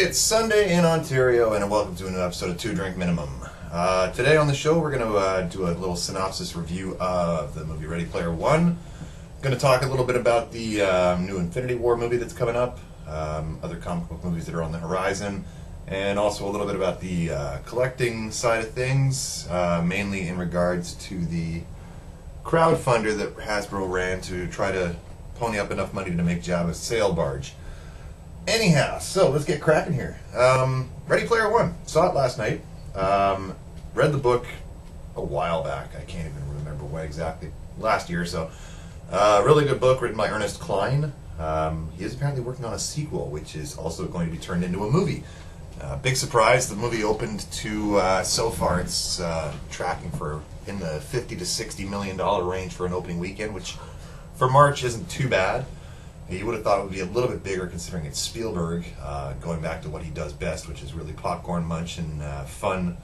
It's Sunday in Ontario, and welcome to a new episode of Two Drink Minimum. Today on the show, we're going to do a little synopsis review of the movie Ready Player One. Going to talk a little bit about the new Infinity War movie that's coming up, other comic book movies that are on the horizon, and also a little bit about the collecting side of things, mainly in regards to the crowdfunder that Hasbro ran to try to pony up enough money to make Jabba's sail barge. Anyhow, so let's get cracking here. Ready Player One. Saw it last night. Read the book a while back. I can't even remember when exactly. Last year or so. Really good book written by Ernest Cline. He is apparently working on a sequel, which is also going to be turned into a movie. Big surprise. The movie opened to, so far, it's tracking for in the $50 to $60 million range for an opening weekend, which for March isn't too bad. You would have thought it would be a little bit bigger considering it's Spielberg, going back to what he does best, which is really popcorn munch and fun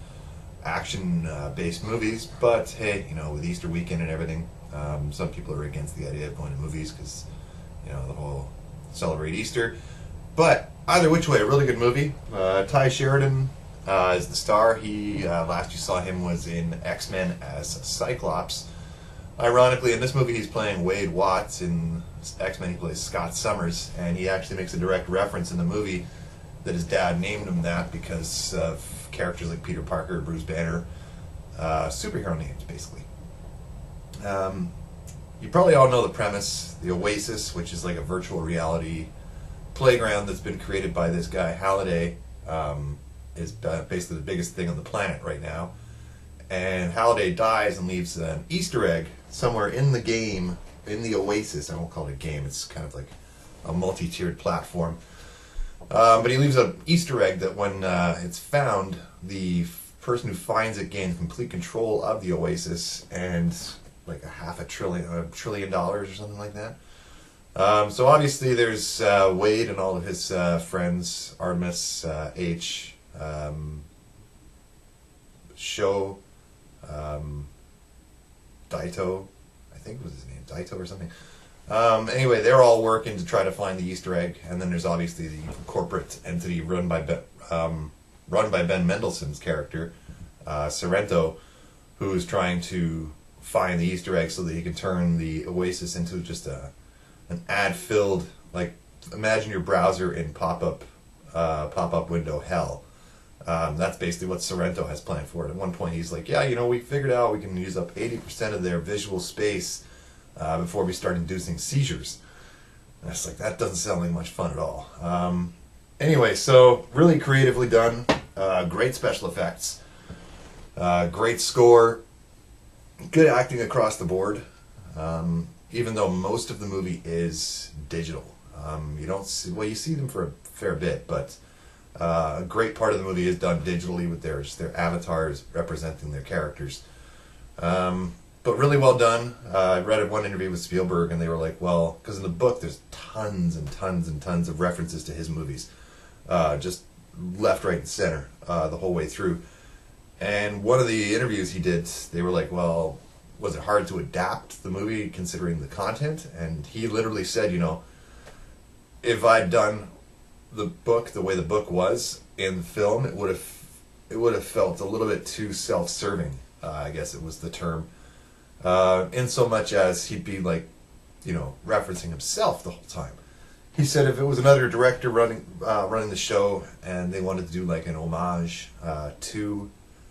action-based movies. But hey, you know, with Easter weekend and everything, some people are against the idea of going to movies because, you know, the whole celebrate Easter. But either which way, a really good movie. Ty Sheridan is the star. He last you saw him was in X-Men as Cyclops. Ironically, in this movie, he's playing Wade Watts. In X-Men, he plays Scott Summers, and he actually makes a direct reference in the movie that his dad named him that because of characters like Peter Parker, Bruce Banner, superhero names, basically. You probably all know the premise. The Oasis, which is like a virtual reality playground that's been created by this guy, Halliday, is basically the biggest thing on the planet right now. And Halliday dies and leaves an Easter egg somewhere in the game, in the Oasis. I won't call it a game, it's kind of like a multi-tiered platform. But he leaves an Easter egg that when it's found, the person who finds it gains complete control of the Oasis and like $500 billion or something like that. So obviously there's Wade and all of his friends, Artemis, H, Show, Daito, I think was his name, Daito or something. Anyway, they're all working to try to find the Easter egg, and then there's obviously the corporate entity run by Ben Mendelsohn's character, Sorrento, who's trying to find the Easter egg so that he can turn the Oasis into just an ad-filled, like, imagine your browser in pop-up window hell. That's basically what Sorrento has planned for it. At one point he's like, yeah, you know, we figured out we can use up 80% of their visual space before we start inducing seizures. And it's like, that doesn't sound like much fun at all. Anyway, so really creatively done. Great special effects. Great score. Good acting across the board. Even though most of the movie is digital. You don't see, well, you see them for a fair bit, but a great part of the movie is done digitally with their avatars representing their characters. But really well done. I read one interview with Spielberg, and they were like, well, because in the book there's tons and tons and tons of references to his movies. Just left, right, and center the whole way through. And one of the interviews he did, they were like, well, was it hard to adapt the movie considering the content? And he literally said, you know, if I'd done the book the way the book was in film, it would have felt a little bit too self-serving. I guess it was the term. In so much as he'd be like, you know, referencing himself the whole time. He said if it was another director running the show and they wanted to do like an homage to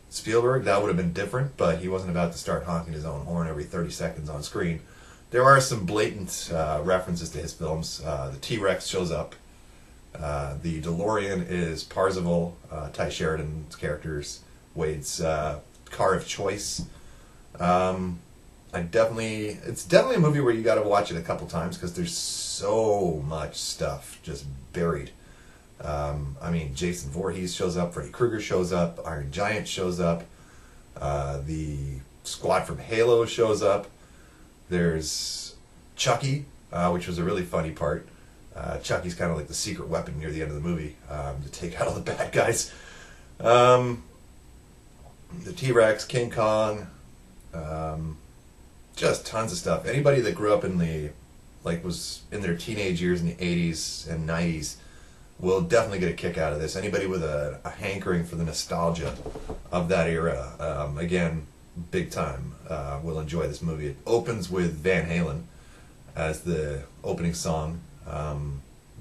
Spielberg, that would have been different. But he wasn't about to start honking his own horn every 30 seconds on screen. There are some blatant references to his films. The T-Rex shows up. The DeLorean is Parzival, Ty Sheridan's character's Wade's car of choice. It's definitely a movie where you got to watch it a couple times because there's so much stuff just buried. I mean, Jason Voorhees shows up, Freddy Krueger shows up, Iron Giant shows up, the squad from Halo shows up. There's Chucky, which was a really funny part. Chucky's kind of like the secret weapon near the end of the movie to take out all the bad guys. The T-Rex, King Kong, just tons of stuff. Anybody that grew up in was in their teenage years in the 80s and 90s will definitely get a kick out of this. Anybody with a hankering for the nostalgia of that era, again, big time, will enjoy this movie. It opens with Van Halen as the opening song.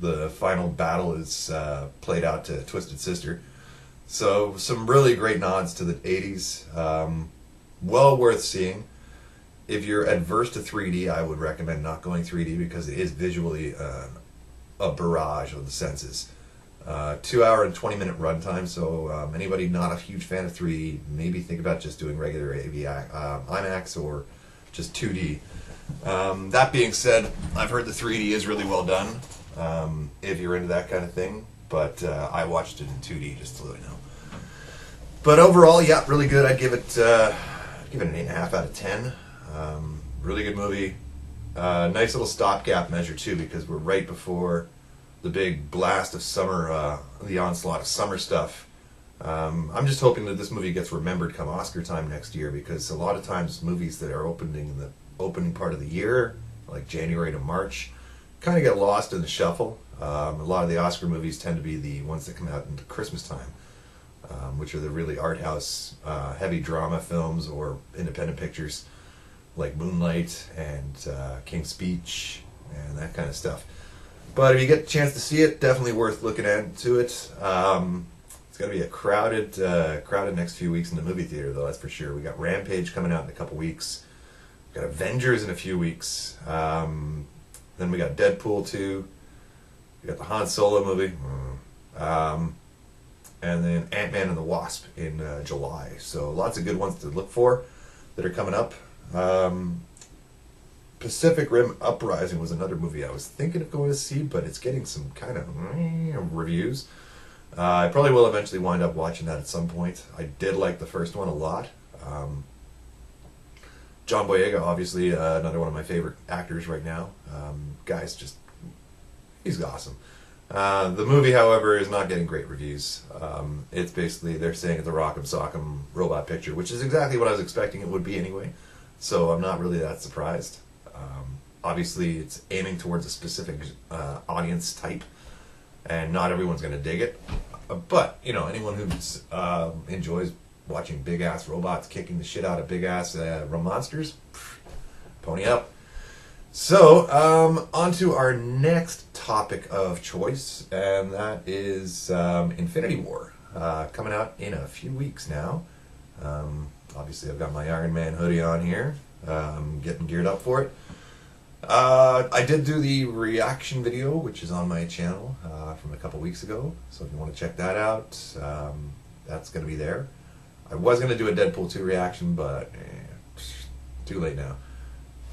The final battle is played out to Twisted Sister. So some really great nods to the 80s. Well worth seeing. If you're adverse to 3D, I would recommend not going 3D because it is visually a barrage of the senses. 2 hour and 20-minute runtime, so anybody not a huge fan of 3D, maybe think about just doing regular IMAX or just 2D. That being said, I've heard the 3D is really well done, if you're into that kind of thing, but I watched it in 2D just to let you know. But overall, yeah, really good. I'd give it an 8.5 out of 10. Really good movie. Nice little stopgap measure too, because we're right before the big blast of summer, the onslaught of summer stuff. I'm just hoping that this movie gets remembered come Oscar time next year, because a lot of times movies that are opening in the opening part of the year, like January to March, kind of get lost in the shuffle. A lot of the Oscar movies tend to be the ones that come out into Christmas time, which are the really art house, heavy drama films or independent pictures like Moonlight and King's Speech and that kind of stuff. But if you get a chance to see it, definitely worth looking into it. It's going to be a crowded next few weeks in the movie theater, though, that's for sure. We got Rampage coming out in a couple weeks. We got Avengers in a few weeks. Then we got Deadpool 2. We got the Han Solo movie. And then Ant-Man and the Wasp in July. So lots of good ones to look for that are coming up. Pacific Rim Uprising was another movie I was thinking of going to see, but it's getting some kind of reviews. I probably will eventually wind up watching that at some point. I did like the first one a lot. John Boyega, obviously, another one of my favorite actors right now. Guy's just, he's awesome. The movie, however, is not getting great reviews. It's basically, they're saying it's a Rock'em Sock'em robot picture, which is exactly what I was expecting it would be anyway. So I'm not really that surprised. Obviously, it's aiming towards a specific audience type, and not everyone's going to dig it. But, you know, anyone who enjoys watching big-ass robots kicking the shit out of big-ass monsters, pony up. So, on to our next topic of choice, and that is Infinity War, coming out in a few weeks now. Obviously, I've got my Iron Man hoodie on here, getting geared up for it. I did do the reaction video, which is on my channel from a couple weeks ago, so if you want to check that out, that's going to be there. I was going to do a Deadpool 2 reaction, but too late now.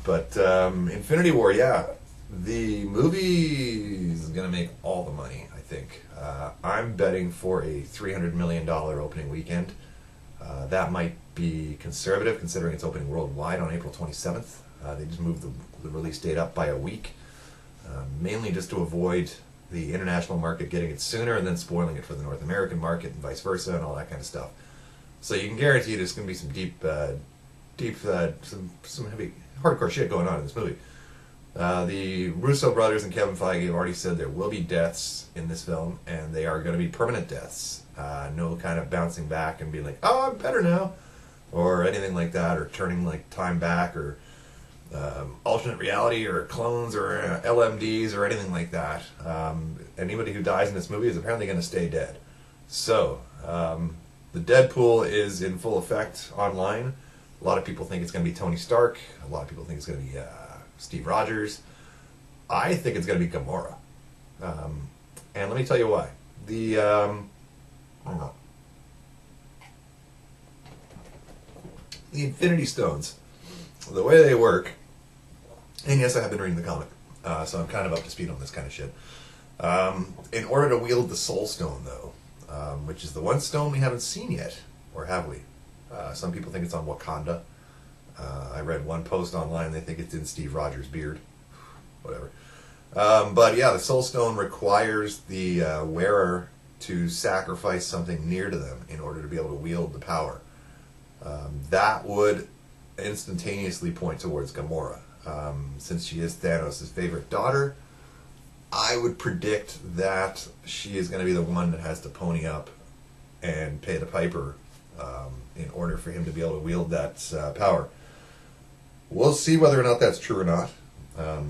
But Infinity War, yeah, the movie is going to make all the money, I think. I'm betting for a $300 million opening weekend. That might be conservative, considering it's opening worldwide on April 27th. They just moved the release date up by a week, mainly just to avoid the international market getting it sooner and then spoiling it for the North American market and vice versa and all that kind of stuff. So you can guarantee there's going to be some some heavy, hardcore shit going on in this movie. The Russo brothers and Kevin Feige have already said there will be deaths in this film, and they are going to be permanent deaths. No kind of bouncing back and being like, oh, I'm better now, or anything like that, or turning like time back, or alternate reality, or clones, or LMDs, or anything like that. Anybody who dies in this movie is apparently going to stay dead. So, the Deadpool is in full effect online. A lot of people think it's going to be Tony Stark. A lot of people think it's going to be Steve Rogers. I think it's going to be Gamora. And let me tell you why. The Infinity Stones, the way they work, and yes, I have been reading the comic, so I'm kind of up to speed on this kind of shit. In order to wield the Soul Stone, though, which is the one stone we haven't seen yet, or have we? Some people think it's on Wakanda. I read one post online, they think it's in Steve Rogers' beard. Whatever. But yeah, the Soul Stone requires the wearer to sacrifice something near to them in order to be able to wield the power. That would instantaneously point towards Gamora. Since she is Thanos' favorite daughter, I would predict that she is going to be the one that has to pony up and pay the piper in order for him to be able to wield that power. We'll see whether or not that's true or not.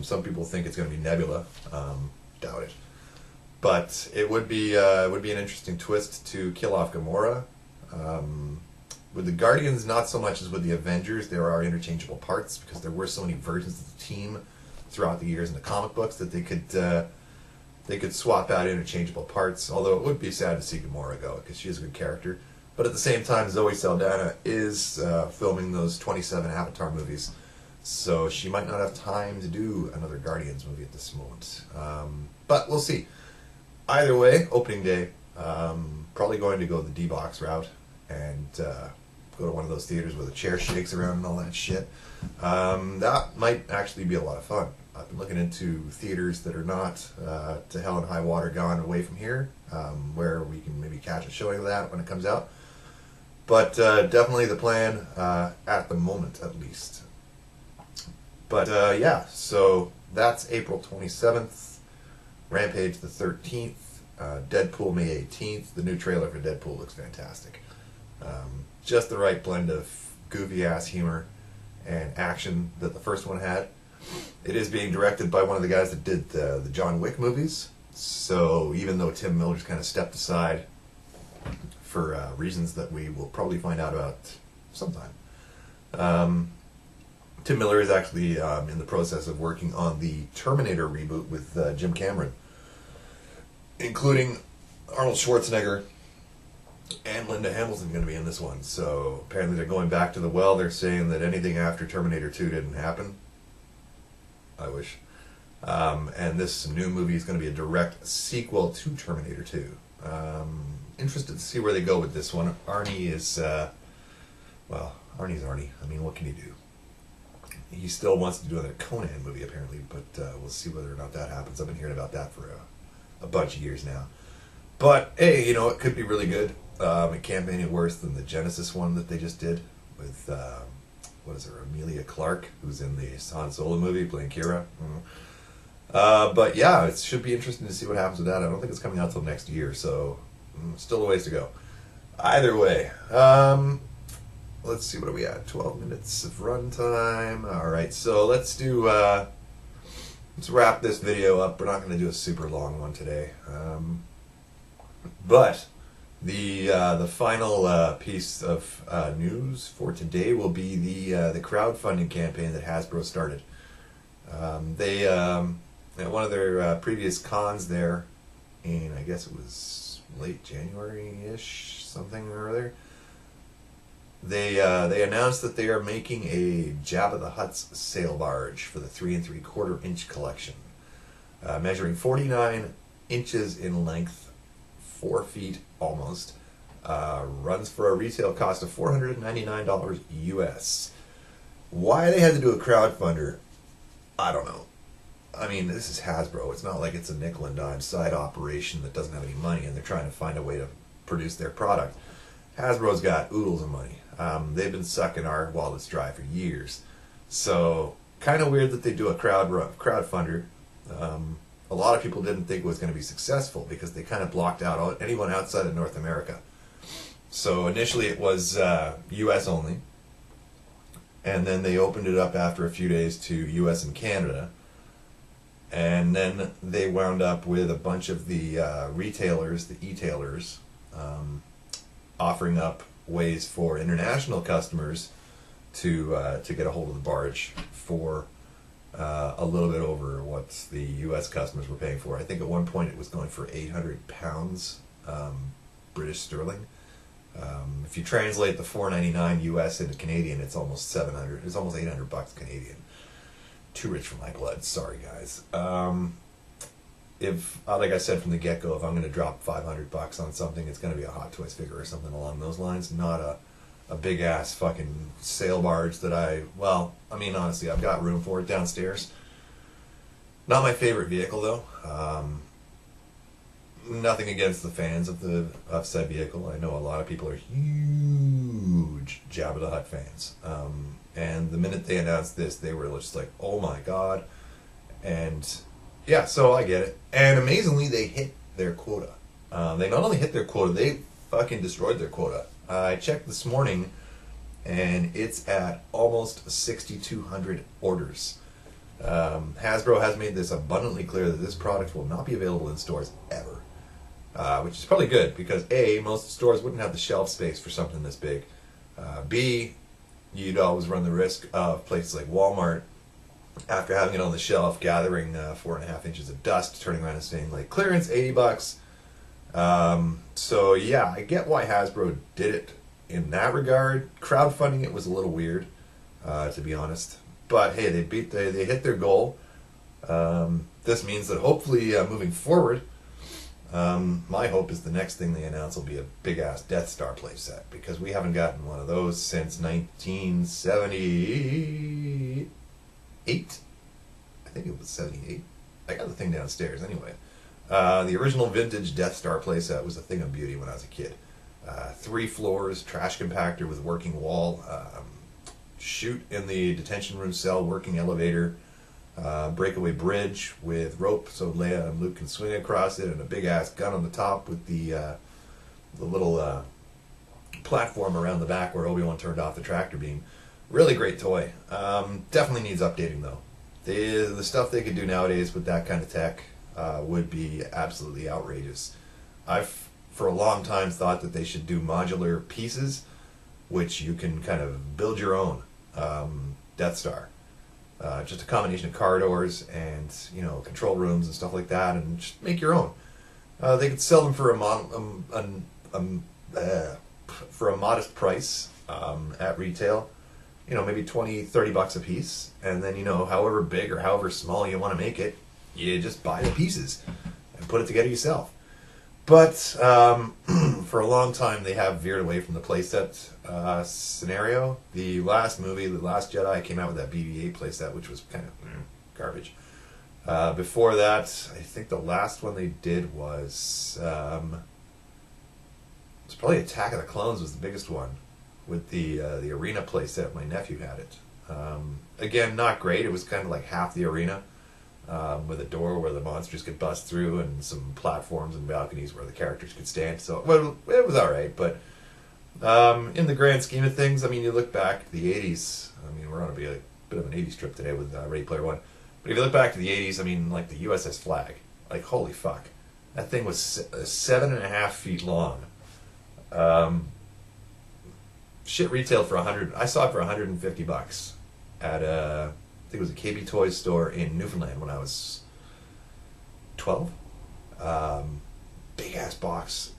Some people think it's going to be Nebula. Doubt it. But it would be an interesting twist to kill off Gamora. With the Guardians, not so much as with the Avengers. There are interchangeable parts because there were so many versions of the team throughout the years in the comic books that they could swap out interchangeable parts. Although it would be sad to see Gamora go because she is a good character. But at the same time, Zoe Saldana is filming those 27 Avatar movies, so she might not have time to do another Guardians movie at this moment. But we'll see. Either way, opening day, probably going to go the D-Box route and go to one of those theaters where the chair shakes around and all that shit. That might actually be a lot of fun. I've been looking into theaters that are not to hell and high water gone away from here, where we can maybe catch a showing of that when it comes out. But definitely the plan at the moment, at least. But yeah, so that's April 27th, Rampage the 13th, Deadpool May 18th. The new trailer for Deadpool looks fantastic. Just the right blend of goofy-ass humor and action that the first one had. It is being directed by one of the guys that did the John Wick movies. So even though Tim Miller's kind of stepped aside for reasons that we will probably find out about sometime, Tim Miller is actually in the process of working on the Terminator reboot with Jim Cameron, including Arnold Schwarzenegger and Linda Hamilton going to be in this one. So apparently they're going back to the well. They're saying that anything after Terminator 2 didn't happen. I wish. And this new movie is going to be a direct sequel to Terminator 2. Interested to see where they go with this one. Arnie is, well, Arnie's Arnie. I mean, what can he do? He still wants to do another Conan movie, apparently, but we'll see whether or not that happens. I've been hearing about that for a bunch of years now. But, hey, you know, it could be really good. It can't be any worse than the Genesis one that they just did with, what is her, Emilia Clarke, who's in the Han Solo movie playing Kira. But yeah, it should be interesting to see what happens with that. I don't think it's coming out till next year, so still a ways to go. Either way, let's see, what are we at? 12 minutes of runtime. Alright, so let's do, let's wrap this video up. We're not going to do a super long one today. But the final piece of news for today will be the crowdfunding campaign that Hasbro started. They at one of their previous cons there in, I guess it was late January-ish, something or other, they announced that they are making a Jabba the Hutt's sail barge for the 3 3/4 inch collection, measuring 49 inches in length, 4 feet almost, runs for a retail cost of $499 US. Why they had to do a crowdfunder, I don't know. I mean, this is Hasbro. It's not like it's a nickel and dime side operation that doesn't have any money and they're trying to find a way to produce their product. Hasbro's got oodles of money. They've been sucking our wallets dry for years. So, kind of weird that they do a crowdfunder. A lot of people didn't think it was going to be successful because they kind of blocked out anyone outside of North America. So initially it was US only, and then they opened it up after a few days to US and Canada, and then they wound up with a bunch of the retailers, the e-tailers, offering up ways for international customers to get a hold of the barge for a little bit over what the U.S. customers were paying for. I think at one point it was going for £800 British sterling. If you translate the $4.99 US into Canadian, it's almost 700. It's almost $800 Canadian. Too rich for my blood. Sorry, guys. If, like I said from the get-go, if I'm going to drop $500 on something, it's going to be a Hot Toys figure or something along those lines, not a big-ass fucking sail barge that well, I mean, honestly, I've got room for it downstairs. Not my favorite vehicle, though. Nothing against the fans of said vehicle. I know a lot of people are huge Jabba the Hutt fans. And the minute they announced this, they were just like, oh my god. And Yeah, so I get it. And amazingly, they hit their quota. They not only hit their quota, they fucking destroyed their quota. I checked this morning, and it's at almost 6,200 orders. Hasbro has made this abundantly clear that this product will not be available in stores ever. Which is probably good, because A, most stores wouldn't have the shelf space for something this big. B, you'd always run the risk of places like Walmart, after having it on the shelf, gathering 4.5 inches of dust, turning around and saying, like, clearance, $80. So yeah, I get why Hasbro did it in that regard. Crowdfunding it was a little weird, to be honest. But hey, they hit their goal. This means that hopefully, moving forward, my hope is the next thing they announce will be a big-ass Death Star playset, because we haven't gotten one of those since 1978. I think it was 78. I got the thing downstairs anyway. The original vintage Death Star playset was a thing of beauty when I was a kid. 3 floors, trash compactor with working wall, chute in the detention room cell, working elevator, breakaway bridge with rope so Leia and Luke can swing across it, and a big ass gun on the top with the little platform around the back where Obi-Wan turned off the tractor beam. Really great toy. Definitely needs updating though. The stuff they could do nowadays with that kind of tech would be absolutely outrageous. I've for a long time thought that they should do modular pieces, which you can kind of build your own Death Star. Just a combination of corridors and control rooms and stuff like that, and just make your own. They could sell them for a modest price at retail. Maybe $20-$30 a piece, and then however big or however small you want to make it, you just buy the pieces and put it together yourself. But for a long time they have veered away from the playset scenario. The last movie, The Last Jedi, came out with that BB-8 playset, which was kind of garbage. Before that, I think the last one they did was probably Attack of the Clones was the biggest one, with the arena playset. My nephew had it. Again, not great. It was kind of like half the arena, with a door where the monsters could bust through, and some platforms and balconies where the characters could stand. So it was all right. But in the grand scheme of things, you look back to the 80s. We're on a bit of an 80s trip today with Ready Player One. But if you look back to the 80s, like the USS Flag, like holy fuck, that thing was 7.5 feet long. Shit retailed for $100. I saw it for $150 at I think it was a KB Toys store in Newfoundland when I was 12. Big ass box.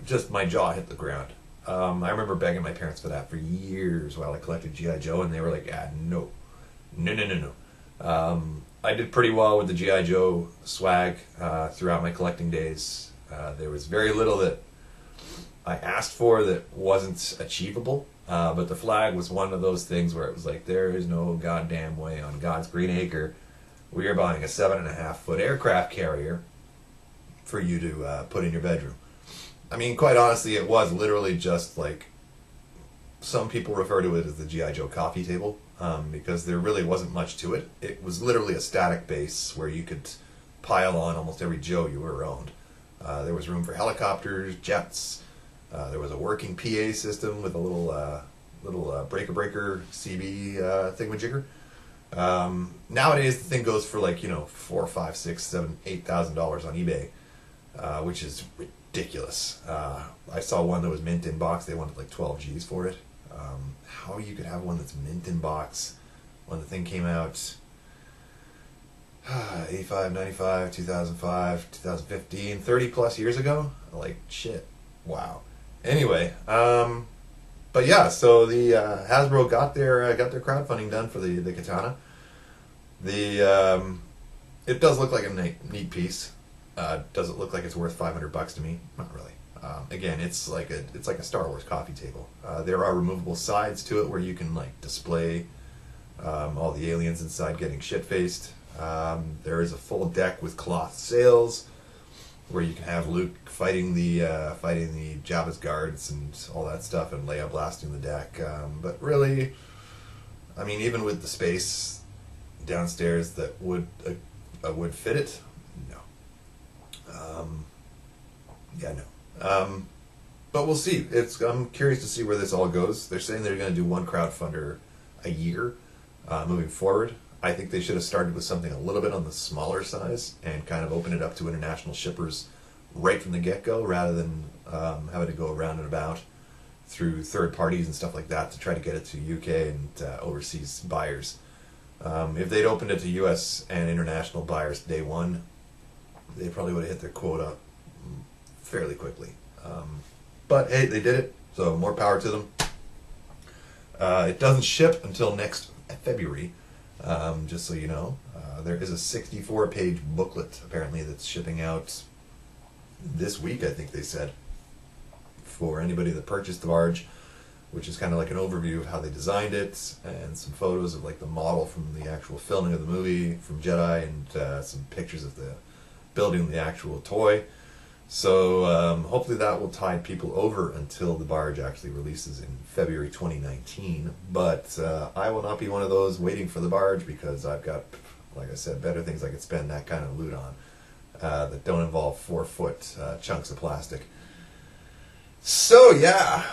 Just my jaw hit the ground. I remember begging my parents for that for years while I collected G.I. Joe, and they were like, no. I did pretty well with the G.I. Joe swag throughout my collecting days. There was very little that I asked for that wasn't achievable, but the Flag was one of those things where it was like, there is no goddamn way on God's green acre we are buying a 7.5-foot aircraft carrier for you to put in your bedroom. Quite honestly, it was literally just like, some people refer to it as the G.I. Joe coffee table, because there really wasn't much to it. It was literally a static base where you could pile on almost every Joe you ever owned. There was room for helicopters, jets. There was a working PA system with a little breaker CB thingamajigger. Nowadays the thing goes for like $4,000, $5,000, $6,000, $7,000, $8,000 on eBay, which is ridiculous. I saw one that was mint in box. They wanted like 12 G's for it. How you could have one that's mint in box when the thing came out 85, 95, 2005, 2015, 30 plus years ago? Like, shit. Wow. Anyway, but yeah, so the Hasbro got their crowdfunding done for the katana. It does look like a neat piece. Does it look like it's worth $500 to me? Not really. Again, it's like a Star Wars coffee table. There are removable sides to it where you can like display all the aliens inside getting shit faced. There is a full deck with cloth sails where you can have Luke fighting the Jabba's guards and all that stuff, and Leia blasting the deck. But really, even with the space downstairs that would fit it, Um, yeah, no. But we'll see. I'm curious to see where this all goes. They're saying they're going to do one crowdfunder a year moving forward. I think they should have started with something a little bit on the smaller size and kind of open it up to international shippers right from the get-go, rather than having to go around and about through third parties and stuff like that to try to get it to UK and overseas buyers. If they'd opened it to US and international buyers day one, they probably would have hit their quota fairly quickly. But hey, they did it, so more power to them. It doesn't ship until next February, just so you know. There is a 64-page booklet, apparently, that's shipping out this week, I think they said, for anybody that purchased the barge, which is kind of like an overview of how they designed it, and some photos of like the model from the actual filming of the movie from Jedi, and some pictures of the building the actual toy. So hopefully that will tide people over until the barge actually releases in February 2019. But I will not be one of those waiting for the barge, because I've got, like I said, better things I could spend that kind of loot on that don't involve 4-foot chunks of plastic. So yeah,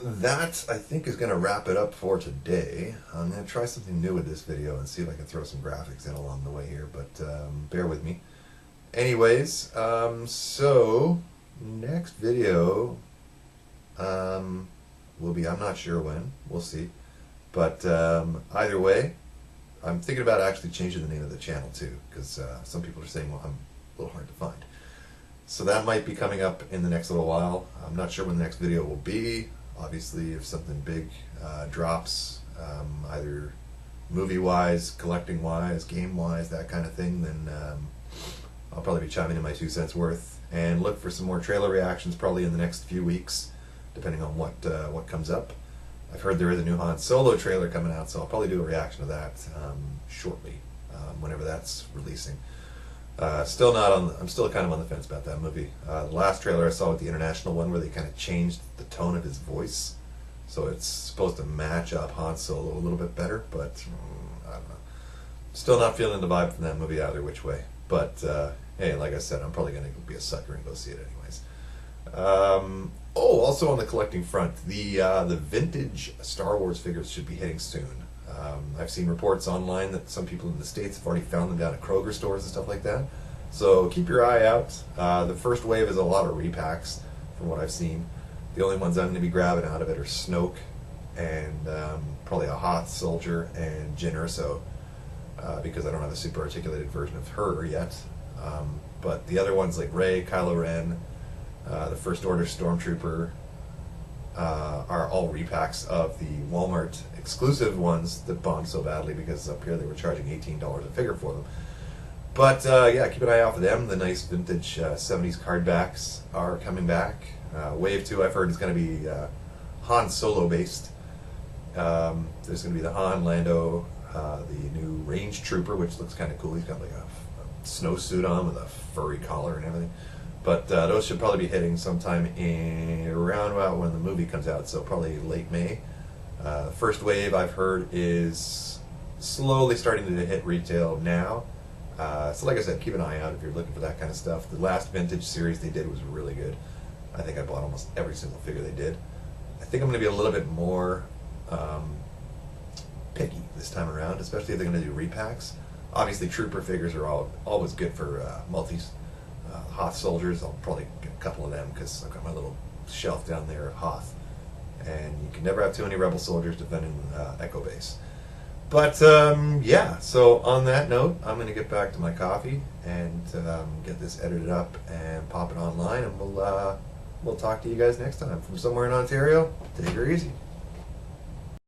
that I think is going to wrap it up for today. I'm going to try something new with this video and see if I can throw some graphics in along the way here, but bear with me. Anyways, so next video will be, I'm not sure when, we'll see, but either way, I'm thinking about actually changing the name of the channel too, because some people are saying, well, I'm a little hard to find. So that might be coming up in the next little while. I'm not sure when the next video will be. Obviously, if something big drops, either movie-wise, collecting-wise, game-wise, that kind of thing, then I'll probably be chiming in my 2 cents worth, and look for some more trailer reactions probably in the next few weeks, depending on what comes up. I've heard there is a new Han Solo trailer coming out, so I'll probably do a reaction to that shortly, whenever that's releasing. Still not on. I'm still kind of on the fence about that movie. The last trailer I saw with the international one, where they kind of changed the tone of his voice, so it's supposed to match up Han Solo a little bit better. But I don't know. Still not feeling the vibe from that movie either which way. But hey, like I said, I'm probably going to be a sucker and go see it anyways. Oh, also on the collecting front, the vintage Star Wars figures should be hitting soon. I've seen reports online that some people in the States have already found them down at Kroger stores and stuff like that. So keep your eye out. The first wave is a lot of repacks from what I've seen. The only ones I'm going to be grabbing out of it are Snoke and probably a Hoth Soldier and Jyn Erso, because I don't have a super articulated version of her yet. But the other ones like Rey, Kylo Ren, the First Order Stormtrooper, are all repacks of the Walmart exclusive ones that bombed so badly because up here they were charging $18 a figure for them. But yeah, keep an eye out for them. The nice vintage 70s card backs are coming back. Wave 2 I've heard is going to be Han Solo based. There's going to be the Han, Lando, the new Range Trooper, which looks kind of cool. He's got like a snowsuit on with a furry collar and everything. But those should probably be hitting sometime around about when the movie comes out, so probably late May. The first wave I've heard is slowly starting to hit retail now. So like I said, keep an eye out if you're looking for that kind of stuff. The last vintage series they did was really good. I think I bought almost every single figure they did. I think I'm going to be a little bit more picky this time around, especially if they're going to do repacks. Obviously, Trooper figures are always good for multis. Hoth Soldiers, I'll probably get a couple of them because I've got my little shelf down there of Hoth. And you can never have too many Rebel soldiers defending Echo Base. But yeah, so on that note, I'm going to get back to my coffee and get this edited up and pop it online, and we'll talk to you guys next time. From somewhere in Ontario, take her easy.